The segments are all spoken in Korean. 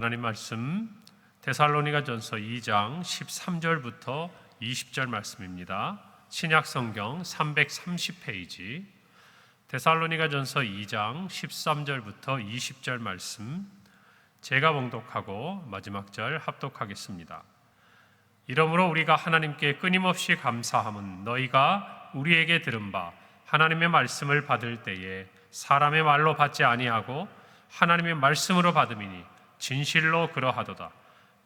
하나님 말씀 데살로니가전서 2장 13절부터 20절 말씀입니다. 신약 성경 330페이지 데살로니가전서 2장 13절부터 20절 말씀 제가 봉독하고 마지막 절 합독하겠습니다. 이러므로 우리가 하나님께 끊임없이 감사함은 너희가 우리에게 들은 바 하나님의 말씀을 받을 때에 사람의 말로 받지 아니하고 하나님의 말씀으로 받음이니 진실로 그러하도다.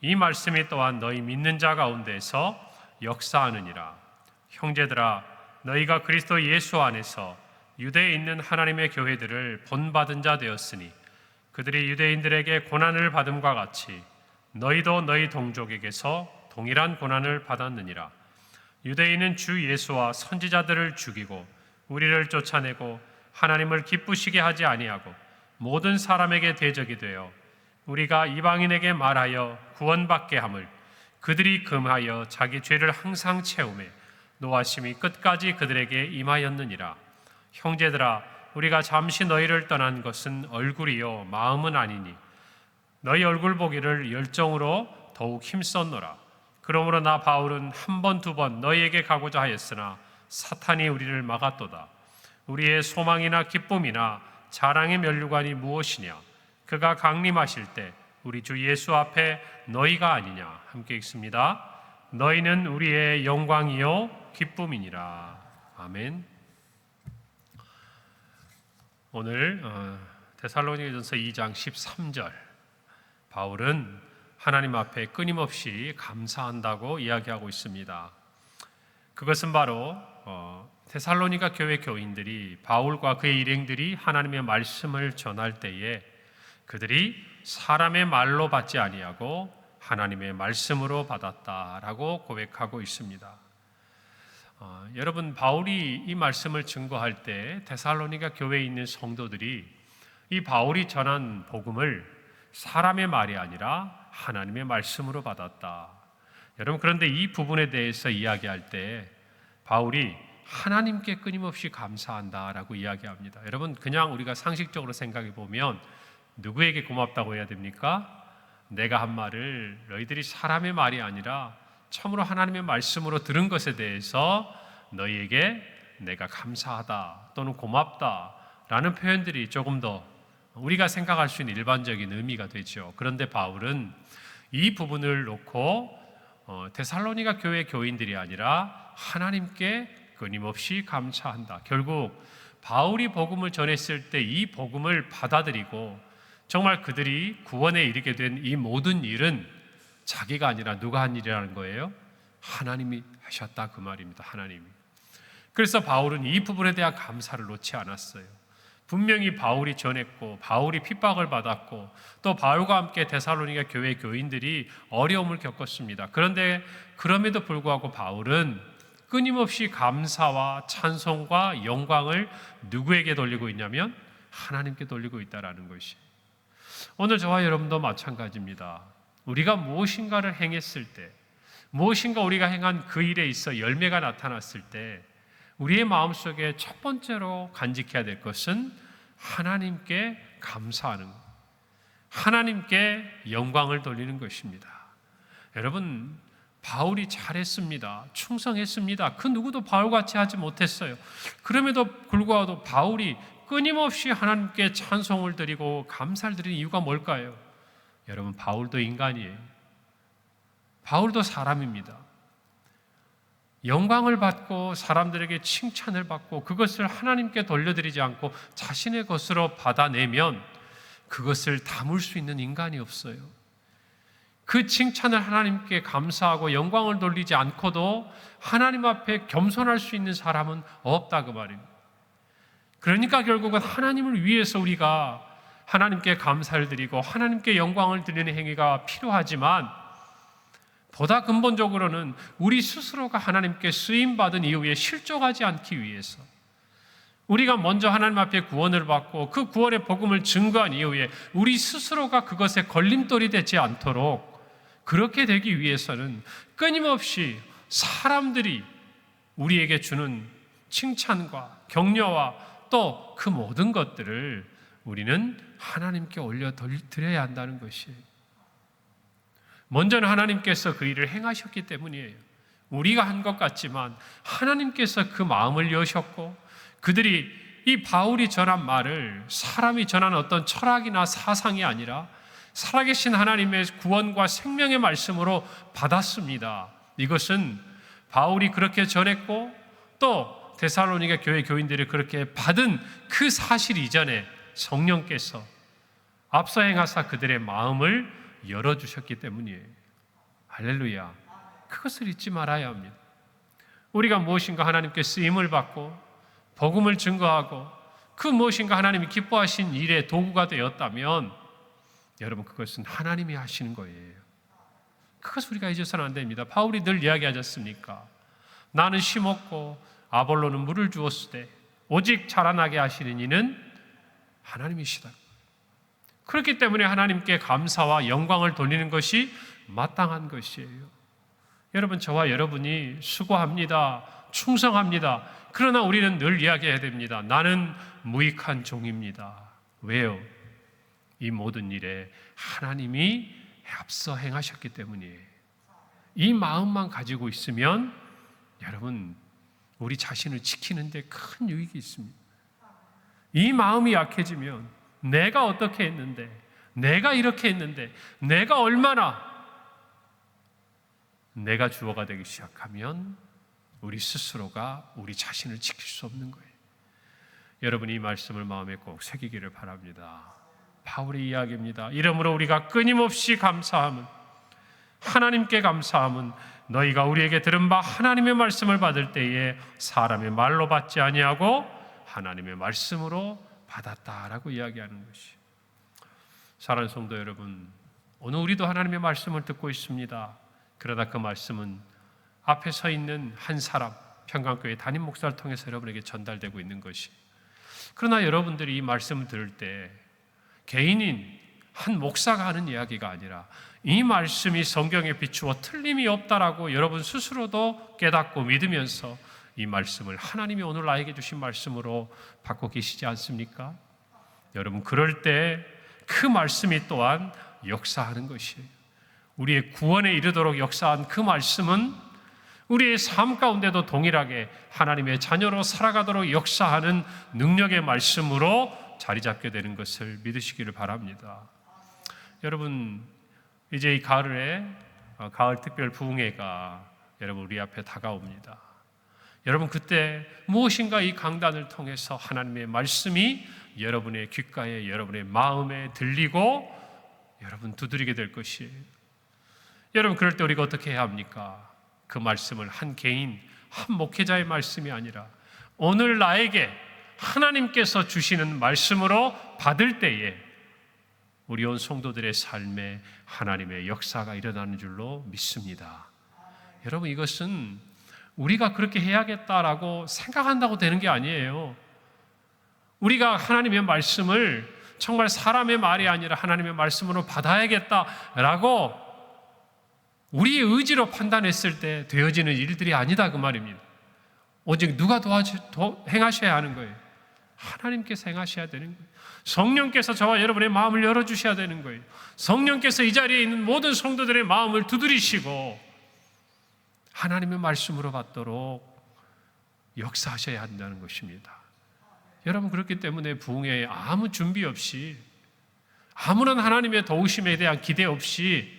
이 말씀이 또한 너희 믿는 자 가운데서 역사하느니라. 형제들아, 너희가 그리스도 예수 안에서 유대에 있는 하나님의 교회들을 본받은 자 되었으니 그들이 유대인들에게 고난을 받음과 같이 너희도 너희 동족에게서 동일한 고난을 받았느니라. 유대인은 주 예수와 선지자들을 죽이고 우리를 쫓아내고 하나님을 기쁘시게 하지 아니하고 모든 사람에게 대적이 되어 우리가 이방인에게 말하여 구원받게 함을 그들이 금하여 자기 죄를 항상 채우매 노하심이 끝까지 그들에게 임하였느니라. 형제들아, 우리가 잠시 너희를 떠난 것은 얼굴이요 마음은 아니니 너희 얼굴 보기를 열정으로 더욱 힘썼노라. 그러므로 나 바울은 한 번 두 번 너희에게 가고자 하였으나 사탄이 우리를 막았도다. 우리의 소망이나 기쁨이나 자랑의 면류관이 무엇이냐? 그가 강림하실 때 우리 주 예수 앞에 너희가 아니냐. 함께 읽습니다. 너희는 우리의 영광이요 기쁨이니라. 아멘. 오늘 데살로니가전서 2장 13절 바울은 하나님 앞에 끊임없이 감사한다고 이야기하고 있습니다. 그것은 바로 데살로니가 교회 교인들이 바울과 그의 일행들이 하나님의 말씀을 전할 때에 그들이 사람의 말로 받지 아니하고 하나님의 말씀으로 받았다라고 고백하고 있습니다. 여러분, 바울이 이 말씀을 증거할 때 데살로니가 교회에 있는 성도들이 이 바울이 전한 복음을 사람의 말이 아니라 하나님의 말씀으로 받았다. 여러분, 그런데 이 부분에 대해서 이야기할 때 바울이 하나님께 끊임없이 감사한다라고 이야기합니다. 여러분, 그냥 우리가 상식적으로 생각해 보면 누구에게 고맙다고 해야 됩니까? 내가 한 말을 너희들이 사람의 말이 아니라 참으로 하나님의 말씀으로 들은 것에 대해서 너희에게 내가 감사하다 또는 고맙다라는 표현들이 조금 더 우리가 생각할 수 있는 일반적인 의미가 되죠. 그런데 바울은 이 부분을 놓고 데살로니가 교회 교인들이 아니라 하나님께 끊임없이 감사한다. 결국 바울이 복음을 전했을 때 이 복음을 받아들이고 정말 그들이 구원에 이르게 된 이 모든 일은 자기가 아니라 누가 한 일이라는 거예요? 하나님이 하셨다, 그 말입니다. 하나님이. 그래서 바울은 이 부분에 대한 감사를 놓지 않았어요. 분명히 바울이 전했고 바울이 핍박을 받았고 또 바울과 함께 데살로니가 교회 교인들이 어려움을 겪었습니다. 그런데 그럼에도 불구하고 바울은 끊임없이 감사와 찬송과 영광을 누구에게 돌리고 있냐면 하나님께 돌리고 있다는 것이. 오늘 저와 여러분도 마찬가지입니다. 우리가 무엇인가를 행했을 때, 무엇인가 우리가 행한 그 일에 있어 열매가 나타났을 때 우리의 마음속에 첫 번째로 간직해야 될 것은 하나님께 감사하는 것, 하나님께 영광을 돌리는 것입니다. 여러분, 바울이 잘했습니다. 충성했습니다. 그 누구도 바울같이 하지 못했어요. 그럼에도 불구하고 바울이 끊임없이 하나님께 찬송을 드리고 감사를 드리는 이유가 뭘까요? 여러분, 바울도 인간이에요. 바울도 사람입니다. 영광을 받고 사람들에게 칭찬을 받고 그것을 하나님께 돌려드리지 않고 자신의 것으로 받아내면 그것을 담을 수 있는 인간이 없어요. 그 칭찬을 하나님께 감사하고 영광을 돌리지 않고도 하나님 앞에 겸손할 수 있는 사람은 없다, 그 말입니다. 그러니까 결국은 하나님을 위해서 우리가 하나님께 감사를 드리고 하나님께 영광을 드리는 행위가 필요하지만 보다 근본적으로는 우리 스스로가 하나님께 쓰임받은 이후에 실족하지 않기 위해서 우리가 먼저 하나님 앞에 구원을 받고 그 구원의 복음을 증거한 이후에 우리 스스로가 그것에 걸림돌이 되지 않도록 그렇게 되기 위해서는 끊임없이 사람들이 우리에게 주는 칭찬과 격려와 또 그 모든 것들을 우리는 하나님께 올려드려야 한다는 것이에요. 먼저는 하나님께서 그 일을 행하셨기 때문이에요. 우리가 한 것 같지만 하나님께서 그 마음을 여셨고, 그들이 이 바울이 전한 말을 사람이 전한 어떤 철학이나 사상이 아니라 살아계신 하나님의 구원과 생명의 말씀으로 받았습니다. 이것은 바울이 그렇게 전했고 또 데살로니가 교회 교인들이 그렇게 받은 그 사실 이전에 성령께서 앞서 행하사 그들의 마음을 열어주셨기 때문이에요. 할렐루야. 그것을 잊지 말아야 합니다. 우리가 무엇인가 하나님께 쓰임을 받고 복음을 증거하고 그 무엇인가 하나님이 기뻐하신 일의 도구가 되었다면 여러분, 그것은 하나님이 하시는 거예요. 그것을 우리가 잊어서는 안 됩니다. 바울이 늘 이야기하지 않습니까? 나는 심었고 아볼로는 물을 주었으되 오직 자라나게 하시는 이는 하나님이시다. 그렇기 때문에 하나님께 감사와 영광을 돌리는 것이 마땅한 것이에요. 여러분, 저와 여러분이 수고합니다. 충성합니다. 그러나 우리는 늘 이야기해야 됩니다. 나는 무익한 종입니다. 왜요? 이 모든 일에 하나님이 앞서 행하셨기 때문이에요. 이 마음만 가지고 있으면 여러분, 우리 자신을 지키는 데 큰 유익이 있습니다. 이 마음이 약해지면 내가 어떻게 했는데, 내가 이렇게 했는데, 내가 얼마나 내가 주어가 되기 시작하면 우리 스스로가 우리 자신을 지킬 수 없는 거예요. 여러분, 이 말씀을 마음에 꼭 새기기를 바랍니다. 바울의 이야기입니다. 이러므로 우리가 끊임없이 감사함은, 하나님께 감사함은 너희가 우리에게 들은 바 하나님의 말씀을 받을 때에 사람의 말로 받지 아니하고 하나님의 말씀으로 받았다라고 이야기하는 것이. 사랑하는 성도 여러분, 오늘 우리도 하나님의 말씀을 듣고 있습니다. 그러나 그 말씀은 앞에 서 있는 한 사람, 평강교회 담임 목사를 통해서 여러분에게 전달되고 있는 것이. 그러나 여러분들이 이 말씀을 들을 때 개인인 한 목사가 하는 이야기가 아니라 이 말씀이 성경에 비추어 틀림이 없다라고 여러분 스스로도 깨닫고 믿으면서 이 말씀을 하나님이 오늘 나에게 주신 말씀으로 받고 계시지 않습니까? 여러분, 그럴 때 그 말씀이 또한 역사하는 것이에요. 우리의 구원에 이르도록 역사한 그 말씀은 우리의 삶 가운데도 동일하게 하나님의 자녀로 살아가도록 역사하는 능력의 말씀으로 자리 잡게 되는 것을 믿으시기를 바랍니다. 여러분, 이제 이 가을에 가을 특별 부흥회가 여러분 우리 앞에 다가옵니다. 여러분, 그때 무엇인가 이 강단을 통해서 하나님의 말씀이 여러분의 귓가에, 여러분의 마음에 들리고 여러분 두드리게 될 것이에요. 여러분, 그럴 때 우리가 어떻게 해야 합니까? 그 말씀을 한 개인, 한 목회자의 말씀이 아니라 오늘 나에게 하나님께서 주시는 말씀으로 받을 때에 우리 온 성도들의 삶에 하나님의 역사가 일어나는 줄로 믿습니다. 여러분, 이것은 우리가 그렇게 해야겠다라고 생각한다고 되는 게 아니에요. 우리가 하나님의 말씀을 정말 사람의 말이 아니라 하나님의 말씀으로 받아야겠다라고 우리의 의지로 판단했을 때 되어지는 일들이 아니다, 그 말입니다. 오직 누가 행하셔야 하는 거예요? 하나님께서 행하셔야 되는 거예요. 성령께서 저와 여러분의 마음을 열어주셔야 되는 거예요. 성령께서 이 자리에 있는 모든 성도들의 마음을 두드리시고 하나님의 말씀으로 받도록 역사하셔야 한다는 것입니다. 여러분, 그렇기 때문에 부흥회에 아무 준비 없이, 아무런 하나님의 도우심에 대한 기대 없이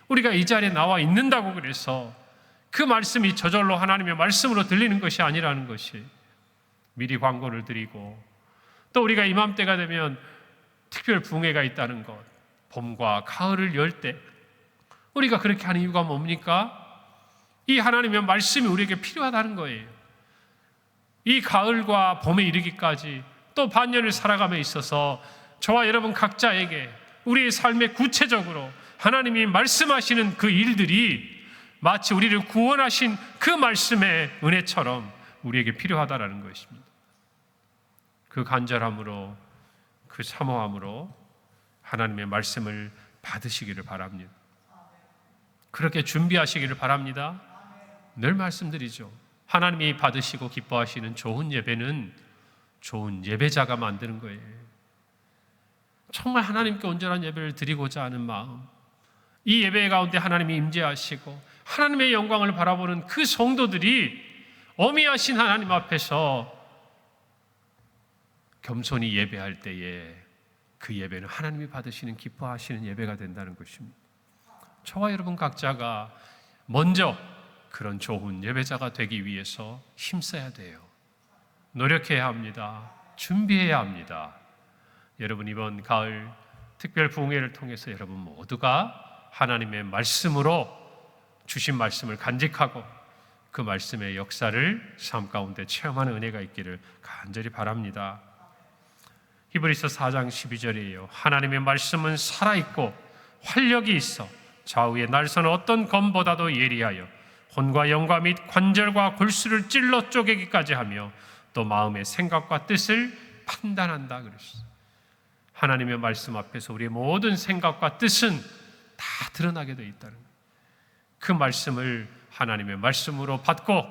우리가 이 자리에 나와 있는다고 그래서 그 말씀이 저절로 하나님의 말씀으로 들리는 것이 아니라는 것이, 미리 광고를 드리고 또 우리가 이맘때가 되면 특별 부흥회가 있다는 것, 봄과 가을을 열 때 우리가 그렇게 하는 이유가 뭡니까? 이 하나님의 말씀이 우리에게 필요하다는 거예요. 이 가을과 봄에 이르기까지 또 반년을 살아감에 있어서 저와 여러분 각자에게 우리의 삶에 구체적으로 하나님이 말씀하시는 그 일들이 마치 우리를 구원하신 그 말씀의 은혜처럼 우리에게 필요하다라는 것입니다. 그 간절함으로, 그 사모함으로 하나님의 말씀을 받으시기를 바랍니다. 그렇게 준비하시기를 바랍니다. 늘 말씀드리죠. 하나님이 받으시고 기뻐하시는 좋은 예배는 좋은 예배자가 만드는 거예요. 정말 하나님께 온전한 예배를 드리고자 하는 마음, 이 예배 가운데 하나님이 임재하시고 하나님의 영광을 바라보는 그 성도들이 어미하신 하나님 앞에서 겸손히 예배할 때에 그 예배는 하나님이 받으시는 기뻐하시는 예배가 된다는 것입니다. 저와 여러분 각자가 먼저 그런 좋은 예배자가 되기 위해서 힘써야 돼요. 노력해야 합니다. 준비해야 합니다. 여러분 이번 가을 특별 부흥회를 통해서 여러분 모두가 하나님의 말씀으로 주신 말씀을 간직하고 그 말씀의 역사를 삶 가운데 체험하는 은혜가 있기를 간절히 바랍니다. 히브리서 4장 12절이에요. 하나님의 말씀은 살아있고 활력이 있어 좌우의 날선 어떤 검보다도 예리하여 혼과 영과 및 관절과 골수를 찔러 쪼개기까지 하며 또 마음의 생각과 뜻을 판단한다 그랬어요. 하나님의 말씀 앞에서 우리의 모든 생각과 뜻은 다 드러나게 되어 있다는 거예요. 그 말씀을 하나님의 말씀으로 받고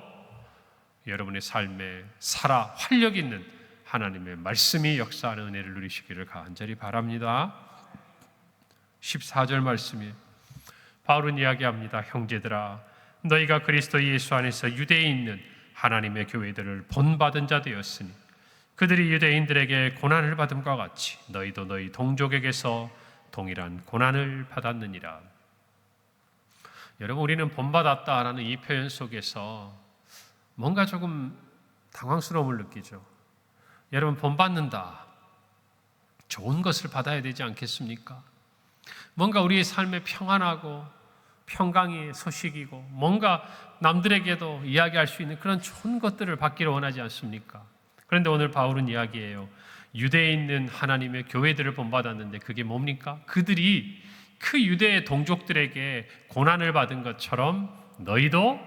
여러분의 삶에 살아 활력 있는 하나님의 말씀이 역사하는 은혜를 누리시기를 간절히 바랍니다. 14절 말씀이 바울은 이야기합니다. 형제들아 너희가 그리스도 예수 안에서 유대에 있는 하나님의 교회들을 본받은 자 되었으니 그들이 유대인들에게 고난을 받음과 같이 너희도 너희 동족에게서 동일한 고난을 받았느니라. 여러분 우리는 본받았다라는 이 표현 속에서 뭔가 조금 당황스러움을 느끼죠. 여러분 본받는다. 좋은 것을 받아야 되지 않겠습니까? 뭔가 우리의 삶에 평안하고 평강의 소식이고 뭔가 남들에게도 이야기할 수 있는 그런 좋은 것들을 받기를 원하지 않습니까? 그런데 오늘 바울은 이야기해요. 유대에 있는 하나님의 교회들을 본받았는데 그게 뭡니까? 그들이 그 유대의 동족들에게 고난을 받은 것처럼 너희도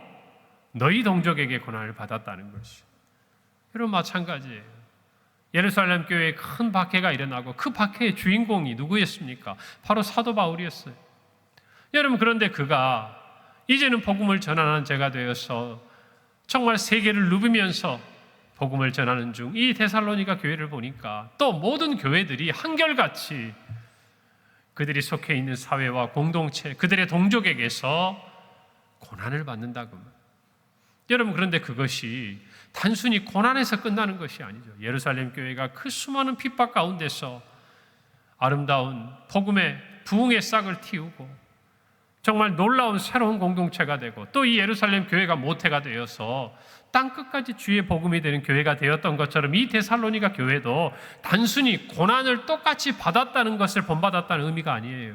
너희 동족에게 고난을 받았다는 것이. 여러분 마찬가지예요. 예루살렘 교회에 큰 박해가 일어나고 그 박해의 주인공이 누구였습니까? 바로 사도 바울이었어요. 여러분 그런데 그가 이제는 복음을 전하는 자가 되어서 정말 세계를 누비면서 복음을 전하는 중 이 데살로니가 교회를 보니까 또 모든 교회들이 한결같이 그들이 속해 있는 사회와 공동체, 그들의 동족에게서 고난을 받는다고. 여러분 그런데 그것이 단순히 고난에서 끝나는 것이 아니죠. 예루살렘 교회가 그 수많은 핍박 가운데서 아름다운 복음의 부흥의 싹을 틔우고 정말 놀라운 새로운 공동체가 되고 또 이 예루살렘 교회가 모태가 되어서 땅끝까지 주의 복음이 되는 교회가 되었던 것처럼 이 데살로니가 교회도 단순히 고난을 똑같이 받았다는 것을 본받았다는 의미가 아니에요.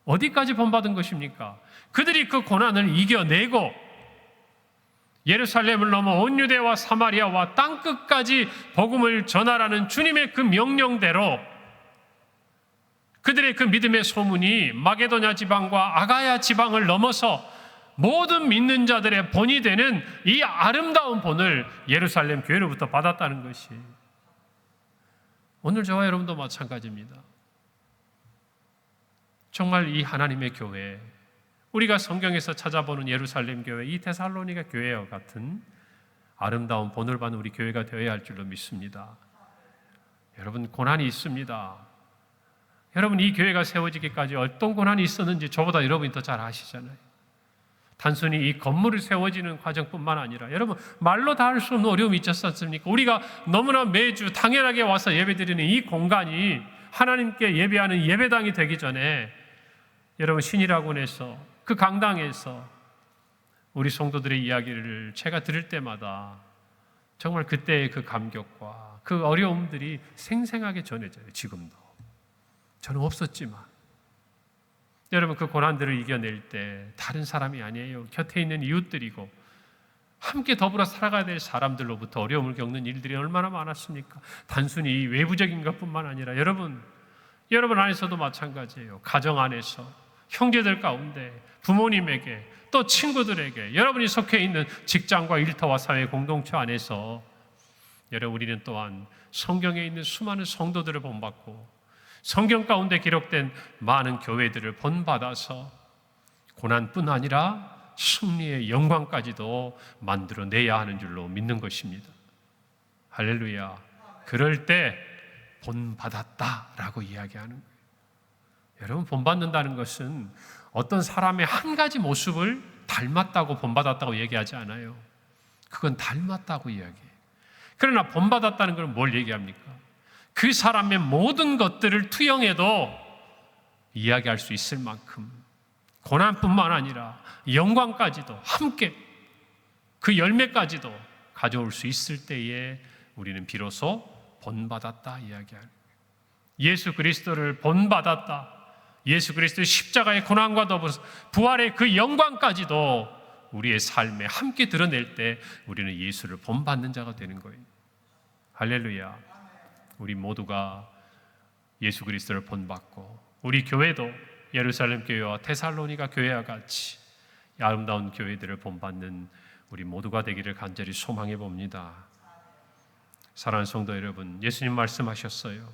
어디까지 본받은 것입니까? 그들이 그 고난을 이겨내고 예루살렘을 넘어 온 유대와 사마리아와 땅끝까지 복음을 전하라는 주님의 그 명령대로 그들의 그 믿음의 소문이 마게도냐 지방과 아가야 지방을 넘어서 모든 믿는 자들의 본이 되는 이 아름다운 본을 예루살렘 교회로부터 받았다는 것이 오늘 저와 여러분도 마찬가지입니다. 정말 이 하나님의 교회, 우리가 성경에서 찾아보는 예루살렘 교회, 이 데살로니가 교회와 같은 아름다운 본을 받는 우리 교회가 되어야 할 줄로 믿습니다. 여러분 고난이 있습니다. 여러분 이 교회가 세워지기까지 어떤 고난이 있었는지 저보다 여러분이 더 잘 아시잖아요. 단순히 이 건물을 세워지는 과정뿐만 아니라 여러분 말로 다 할 수 없는 어려움이 있었지 않습니까? 우리가 너무나 매주 당연하게 와서 예배드리는 이 공간이 하나님께 예배하는 예배당이 되기 전에 여러분 신일학원에서 그 강당에서 우리 성도들의 이야기를 제가 들을 때마다 정말 그때의 그 감격과 그 어려움들이 생생하게 전해져요. 지금도 저는 없었지만 여러분 그 고난들을 이겨낼 때 다른 사람이 아니에요. 곁에 있는 이웃들이고 함께 더불어 살아가야 될 사람들로부터 어려움을 겪는 일들이 얼마나 많았습니까? 단순히 외부적인 것뿐만 아니라 여러분 안에서도 마찬가지예요. 가정 안에서 형제들 가운데 부모님에게 또 친구들에게 여러분이 속해 있는 직장과 일터와 사회 공동체 안에서 여러분 우리는 또한 성경에 있는 수많은 성도들을 본받고 성경 가운데 기록된 많은 교회들을 본받아서 고난뿐 아니라 승리의 영광까지도 만들어내야 하는 줄로 믿는 것입니다. 할렐루야. 그럴 때 본받았다라고 이야기하는 거예요. 여러분, 본받는다는 것은 어떤 사람의 한 가지 모습을 닮았다고 본받았다고 얘기하지 않아요. 그건 닮았다고 이야기해요. 그러나 본받았다는 건 뭘 얘기합니까? 그 사람의 모든 것들을 투영해도 이야기할 수 있을 만큼 고난뿐만 아니라 영광까지도 함께 그 열매까지도 가져올 수 있을 때에 우리는 비로소 본받았다 이야기하는 거예요. 예수 그리스도를 본받았다. 예수 그리스도의 십자가의 고난과 더불어 부활의 그 영광까지도 우리의 삶에 함께 드러낼 때 우리는 예수를 본받는 자가 되는 거예요. 할렐루야. 우리 모두가 예수 그리스도를 본받고 우리 교회도 예루살렘 교회와 데살로니가 교회와 같이 아름다운 교회들을 본받는 우리 모두가 되기를 간절히 소망해 봅니다. 사랑하는 성도 여러분, 예수님 말씀하셨어요.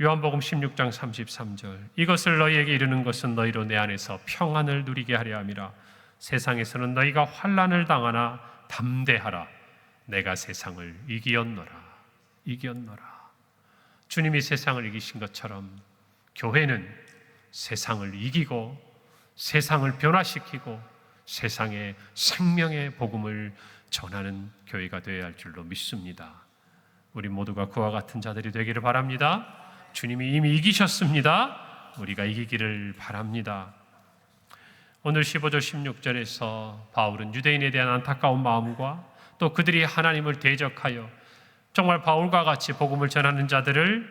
요한복음 16장 33절, 이것을 너희에게 이르는 것은 너희로 내 안에서 평안을 누리게 하려 함이라. 세상에서는 너희가 환난을 당하나 담대하라. 내가 세상을 이기었노라. 이기었노라. 주님이 세상을 이기신 것처럼 교회는 세상을 이기고 세상을 변화시키고 세상에 생명의 복음을 전하는 교회가 되어야 할 줄로 믿습니다. 우리 모두가 그와 같은 자들이 되기를 바랍니다. 주님이 이미 이기셨습니다. 우리가 이기기를 바랍니다. 오늘 15절 16절에서 바울은 유대인에 대한 안타까운 마음과 또 그들이 하나님을 대적하여 정말 바울과 같이 복음을 전하는 자들을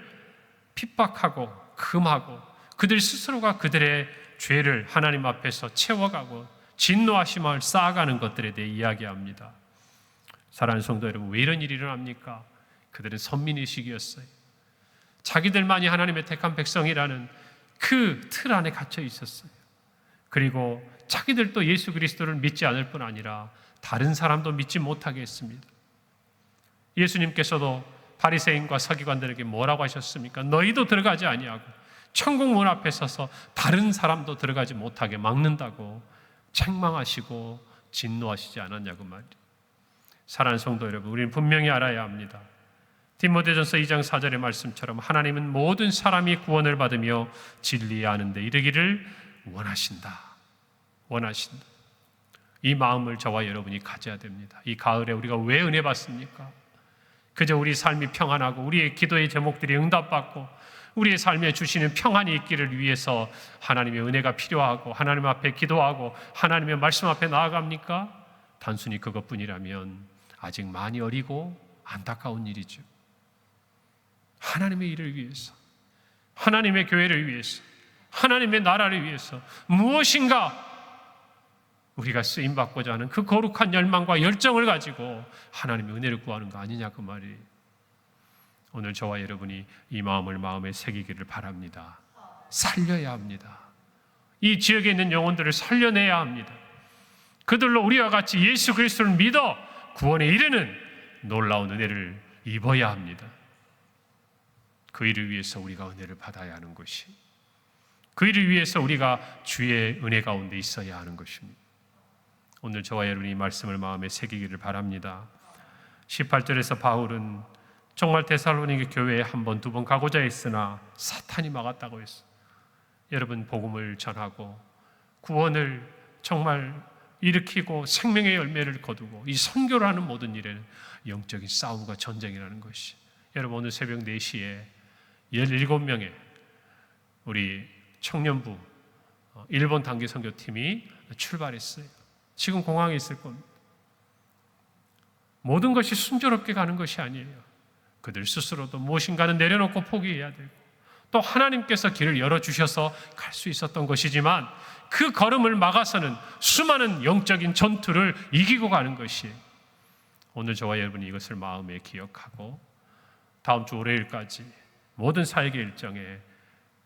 핍박하고 금하고 그들 스스로가 그들의 죄를 하나님 앞에서 채워가고 진노하심을 쌓아가는 것들에 대해 이야기합니다. 사랑하는 성도 여러분, 왜 이런 일이 일어납니까? 그들은 선민의식이었어요. 자기들만이 하나님의 택한 백성이라는 그 틀 안에 갇혀 있었어요. 그리고 자기들도 예수 그리스도를 믿지 않을 뿐 아니라 다른 사람도 믿지 못하게 했습니다. 예수님께서도 바리새인과 서기관들에게 뭐라고 하셨습니까? 너희도 들어가지 아니하고 천국 문 앞에 서서 다른 사람도 들어가지 못하게 막는다고 책망하시고 진노하시지 않았냐고 말이에요. 사랑하는 성도 여러분, 우리는 분명히 알아야 합니다. 디모데전서 2장 4절의 말씀처럼 하나님은 모든 사람이 구원을 받으며 진리에 아는 데 이르기를 원하신다. 원하신다. 이 마음을 저와 여러분이 가져야 됩니다. 이 가을에 우리가 왜 은혜 받습니까? 그저 우리 삶이 평안하고 우리의 기도의 제목들이 응답받고 우리의 삶에 주시는 평안이 있기를 위해서 하나님의 은혜가 필요하고 하나님 앞에 기도하고 하나님의 말씀 앞에 나아갑니까? 단순히 그것뿐이라면 아직 많이 어리고 안타까운 일이죠. 하나님의 일을 위해서, 하나님의 교회를 위해서, 하나님의 나라를 위해서 무엇인가 우리가 쓰임받고자 하는 그 거룩한 열망과 열정을 가지고 하나님의 은혜를 구하는 거 아니냐 그 말이에요. 오늘 저와 여러분이 이 마음을 마음에 새기기를 바랍니다. 살려야 합니다. 이 지역에 있는 영혼들을 살려내야 합니다. 그들로 우리와 같이 예수 그리스도를 믿어 구원에 이르는 놀라운 은혜를 입어야 합니다. 그 일을 위해서 우리가 은혜를 받아야 하는 것이, 그 일을 위해서 우리가 주의 은혜 가운데 있어야 하는 것입니다. 오늘 저와 여러분이 이 말씀을 마음에 새기기를 바랍니다. 18절에서 바울은 정말 데살로니게 교회에 한 번, 두 번 가고자 했으나 사탄이 막았다고 했어요. 여러분, 복음을 전하고 구원을 정말 일으키고 생명의 열매를 거두고 이 선교를 하는 모든 일에는 영적인 싸움과 전쟁이라는 것이, 여러분 오늘 새벽 4시에 17명의 우리 청년부 일본 단기 선교팀이 출발했어요. 지금 공항에 있을 겁니다. 모든 것이 순조롭게 가는 것이 아니에요. 그들 스스로도 무엇인가는 내려놓고 포기해야 되고 또 하나님께서 길을 열어주셔서 갈 수 있었던 것이지만 그 걸음을 막아서는 수많은 영적인 전투를 이기고 가는 것이에요. 오늘 저와 여러분이 이것을 마음에 기억하고 다음 주 월요일까지 모든 사역의 일정에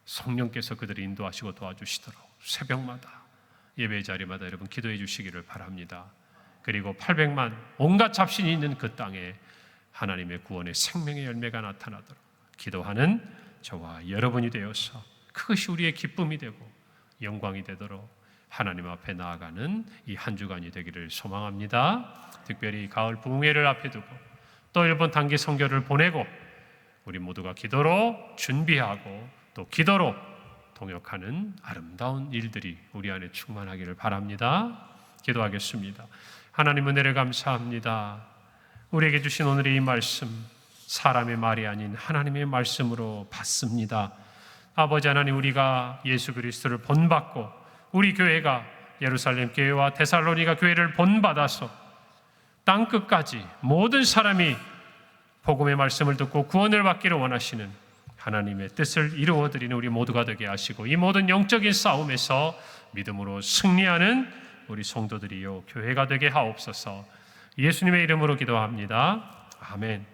성령께서 그들을 인도하시고 도와주시도록 새벽마다 예배 자리마다 여러분 기도해 주시기를 바랍니다. 그리고 800만 온갖 잡신이 있는 그 땅에 하나님의 구원의 생명의 열매가 나타나도록 기도하는 저와 여러분이 되어서 그것이 우리의 기쁨이 되고 영광이 되도록 하나님 앞에 나아가는 이 한 주간이 되기를 소망합니다. 특별히 가을 부흥회를 앞에 두고 또 일본 단기 선교를 보내고 우리 모두가 기도로 준비하고 또 기도로 동역하는 아름다운 일들이 우리 안에 충만하기를 바랍니다. 기도하겠습니다. 하나님 은혜를 감사합니다. 우리에게 주신 오늘의 이 말씀, 사람의 말이 아닌 하나님의 말씀으로 받습니다. 아버지 하나님, 우리가 예수 그리스도를 본받고 우리 교회가 예루살렘 교회와 데살로니가 교회를 본받아서 땅끝까지 모든 사람이 복음의 말씀을 듣고 구원을 받기를 원하시는 하나님의 뜻을 이루어드리는 우리 모두가 되게 하시고, 이 모든 영적인 싸움에서 믿음으로 승리하는 우리 성도들이요 교회가 되게 하옵소서. 예수님의 이름으로 기도합니다. 아멘.